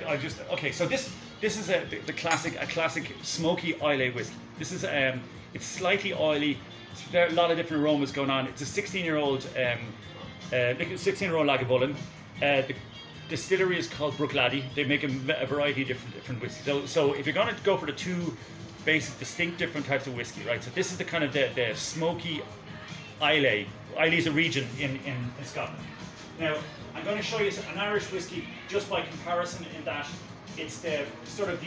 I just okay. So this is the classic smoky Islay whiskey. This is it's slightly oily. There are a lot of different aromas going on. It's a 16-year-old 16-year-old Lagavulin. The distillery is called Bruichladdich. They make a variety of different whiskeys. So if you're going to go for the two basic, distinct, different types of whiskey, right? So this is the kind of the smoky Islay. Islay is a region in Scotland. Now I'm going to show you an Irish whiskey just by comparison in that it's the sort of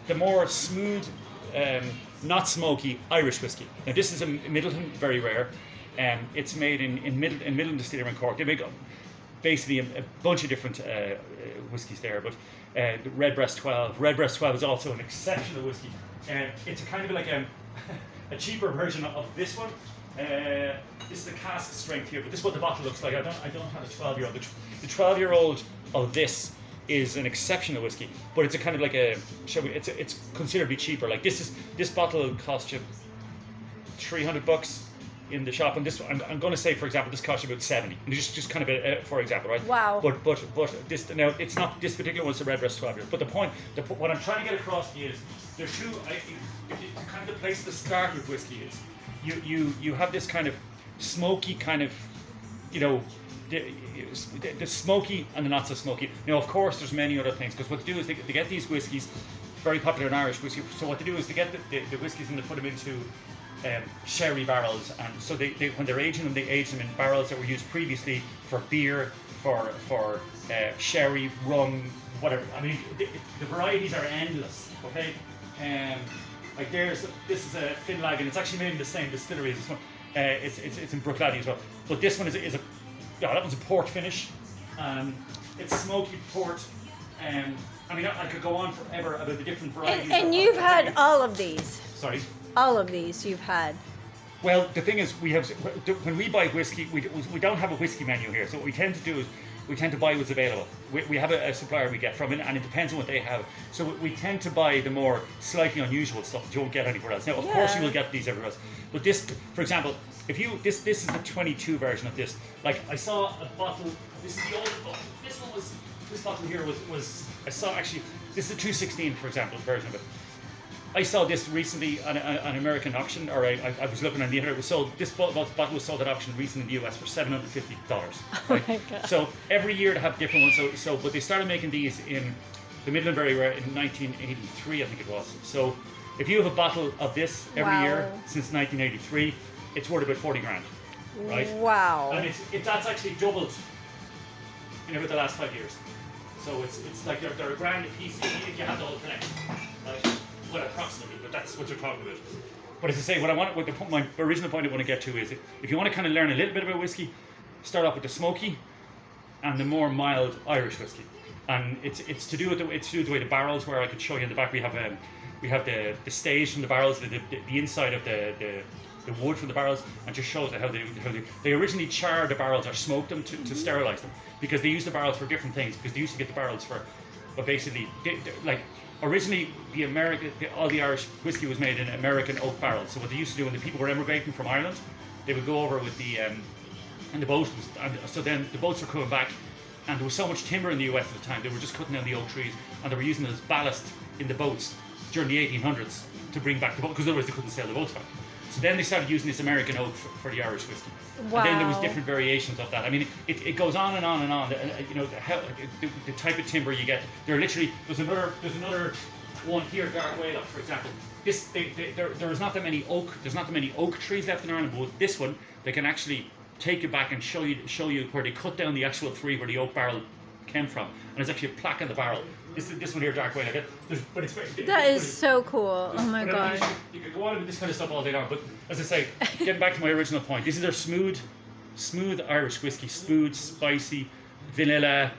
the more smooth, not smoky Irish whiskey. Now this is a Middleton, very rare. It's made in Middleton Distillery in Cork. They make basically a bunch of different whiskies there, but the Redbreast 12. Redbreast 12 is also an exceptional whiskey. It's a kind of like a cheaper version of this one. This is the cask strength here, but this is what the bottle looks like. I don't have a 12-year-old. The 12-year-old of this is an exceptional whiskey, but it's a kind of like it's considerably cheaper. Like this bottle will cost you $300 in the shop, and this I'm going to say, for example, this costs you about 70. And just kind of for example, right? Wow. But this now it's not this particular one's the Redbreast 12 year. But what I'm trying to get across to you is there's two. Kind of the place to start with whiskey is you have this kind of smoky kind of, you know, the smoky and the not so smoky. Now, of course, there's many other things, because what they do is they get these whiskies, very popular in Irish whiskey. So what they do is they get the whiskies and they put them into sherry barrels, and so they when they're aging them, they age them in barrels that were used previously for beer, for sherry, rum, whatever. I mean, the varieties are endless. Okay, like this is a Finlag, and it's actually made in the same distillery as this one. It's in Bruichladdich as well. But this one is a that one's a port finish. It's smoky port. I mean, I could go on forever about the different varieties. And you've had all of these. Sorry. All of these you've had. Well, the thing is, when we buy whiskey, we don't have a whiskey menu here. So what we tend to do is we tend to buy what's available. We have a supplier we get from, and it depends on what they have. So we tend to buy the more slightly unusual stuff that you won't get anywhere else. Now, of course, you will get these everywhere else. But this, for example, this is the 22 version of this. Like, I saw a bottle. This is the old bottle. This bottle here was I saw actually. This is a 216, for example, version of it. I saw this recently on an American auction, or I was looking on the internet. It was sold. This bottle was sold at auction recently in the US for $750. Right? Oh my God. So every year they have different ones. But they started making these in the Midland Very Rare in 1983, I think it was. So if you have a bottle of this every year since 1983, it's worth about 40 grand, right? Wow. And that's actually doubled in about the last 5 years. So it's like they're a grand a piece if you have the whole collection, right? Well, approximately, but that's what you're talking about. But as I say, my original point I want to get to is, if you want to kind of learn a little bit about whiskey, start off with the smoky and the more mild Irish whiskey. And it's to do with the way the barrels, where I could show you in the back. We have the stage from the barrels, the inside of the wood from the barrels, and just shows how they originally charred the barrels or smoked them to sterilize them, because they used the barrels for different things. Because they used to get the barrels for, but basically like. Originally, all the Irish whiskey was made in American oak barrels. So what they used to do when the people were emigrating from Ireland, they would go over with and the boat so then the boats were coming back, and there was so much timber in the US at the time, they were just cutting down the oak trees, and they were using it as ballast in the boats during the 1800s to bring back the boat, because otherwise they couldn't sail the boats back. So then they started using this American oak for the Irish whiskey. Wow. And then there was different variations of that. I mean, it goes on and on and on. You know, the type of timber you get. There's another one here, Dark Whale, for example. There's not that many oak. There's not that many oak trees left in Ireland. But with this one, they can actually take you back and show you where they cut down the actual tree where the oak barrel came from, and there's actually a plaque on the barrel. This one here, Dark Whale, but it's very. That is so cool. Oh my God. You could go on with this kind of stuff all day long, but as I say, getting back to my original point, this is their smooth Irish whiskey, smooth, spicy, vanilla,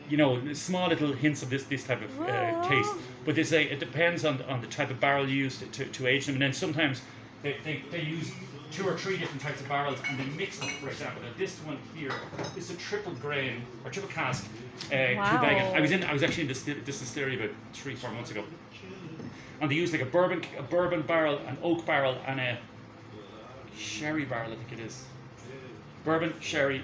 you know, small little hints of this type of taste. But they say it depends on the type of barrel used to age them, and then sometimes they use 2 or 3 different types of barrels, and they mix them. For example, this one here is a triple grain or triple cask Cubagan. I was actually in this distillery about 3-4 months ago, and they use like a bourbon barrel, an oak barrel, and a sherry barrel. I think it is bourbon, sherry,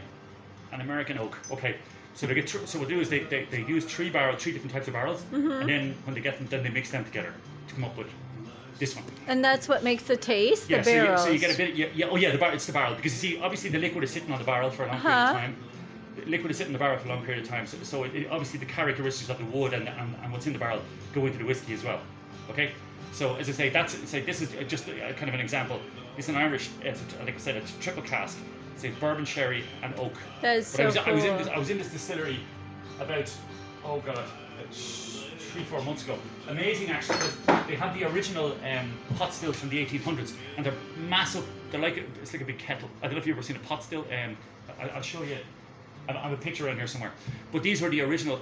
and American oak. Okay, So so what they do is they use three different types of barrels, and then when they get them, then they mix them together to come up with this one. And that's what makes the taste, Yeah, the barrels. so you get a bit. It's the barrel, because you see, obviously the liquid is sitting on the barrel for a long period of time. The liquid is sitting in the barrel for a long period of time, so obviously the characteristics of the wood and what's in the barrel go into the whiskey as well. Okay, so as I say, this is just kind of an example. It's an Irish, like I said, it's a triple cask. It's bourbon, sherry, and oak. That is so cool. I was in this distillery about 3-4 months ago. Amazing, actually, because they have the original pot stills from the 1800s, and they're massive. It's like a big kettle. I don't know if you've ever seen a pot still. I'll show you. I have a picture around here somewhere. But these were the original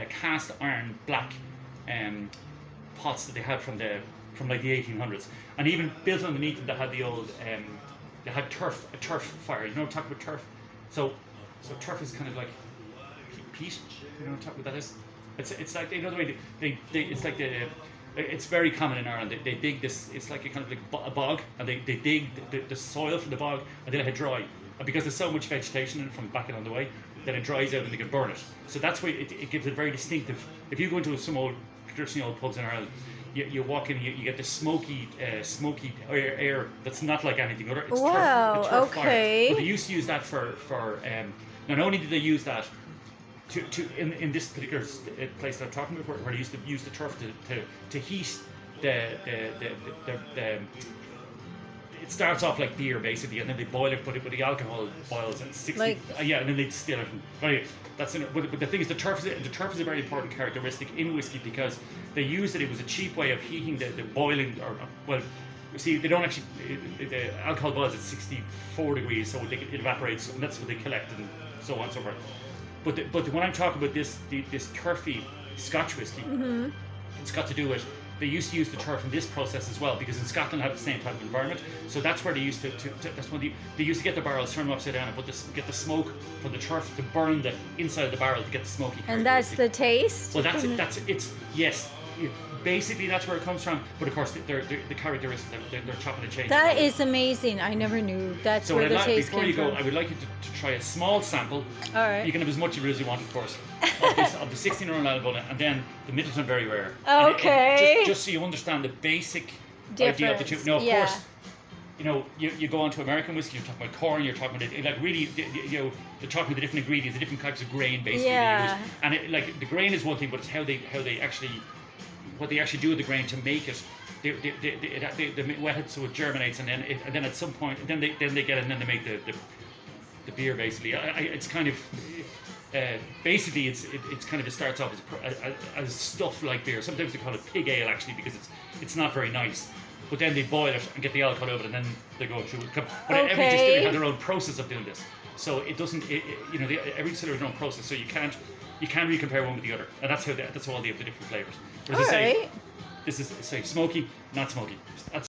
cast iron black pots that they had from like the 1800s, and even built underneath them, they had the old they had a turf fire. You know what I'm talking about, turf? So turf is kind of like peat. You know what I'm talking about that is? It's like, you know, the way it's like it's very common in Ireland. They dig this. It's like a kind of like a bog, and they dig the soil from the bog, and they let it dry. And because there's so much vegetation in it from backing on the way, then it dries out and they can burn it. So that's why it gives it very distinctive. If you go into some traditional old pubs in Ireland, you walk in, you get the smoky air that's not like anything other. It's turf fire. But they used to use that for not only did they use that in this particular place that I'm talking about, where they used to use the turf to heat the it starts off like beer basically, and then they boil it, but the alcohol boils at 60. And then they distill it. Right, that's in it. But the thing is, the turf is a very important characteristic in whiskey, because they used it. It was a cheap way of heating the boiling, you see, they don't actually. The alcohol boils at 64 degrees, so it evaporates, and that's what they collect, and so on and so forth. But when I'm talking about this turfy Scotch whiskey, it's got to do with. They used to use the turf in this process as well, because in Scotland have the same type of environment. So that's where they used to that's when they used to get the barrels, turn them upside down, and get the smoke from the turf to burn the inside of the barrel to get the smoky. And that's the taste. Well, yes. Basically, that's where it comes from. But of course, they're the characteristics. They're chopping and changing. That is amazing. I never knew that's where the taste came from. Before you go, I would like you to try a small sample. All right. You can have as much as you want, of course, of the 16-year-old Albona, and then the Middleton Very Rare. Okay. And just so you understand the basic idea of the two. Now, of course, you know, you go on to American whiskey. You're talking about corn. You're talking about they're talking about the different ingredients, the different types of grain, basically. Yeah. They use. And the grain is one thing, but it's how they actually. What they actually do with the grain to make it, they wet it so it germinates, and then at some point, then they get it, and then they make the beer. Basically, it's kind of basically it's kind of, it starts off as stuff like beer. Sometimes they call it pig ale, actually, because it's not very nice. But then they boil it and get the alcohol over it, and then they go through it. But every distillery has their own process of doing this, so it doesn't. Every distillery has their own process, so you can't really compare one with the other, and that's why they have the different flavors. Whereas this is, say, smoky, not smoky. That's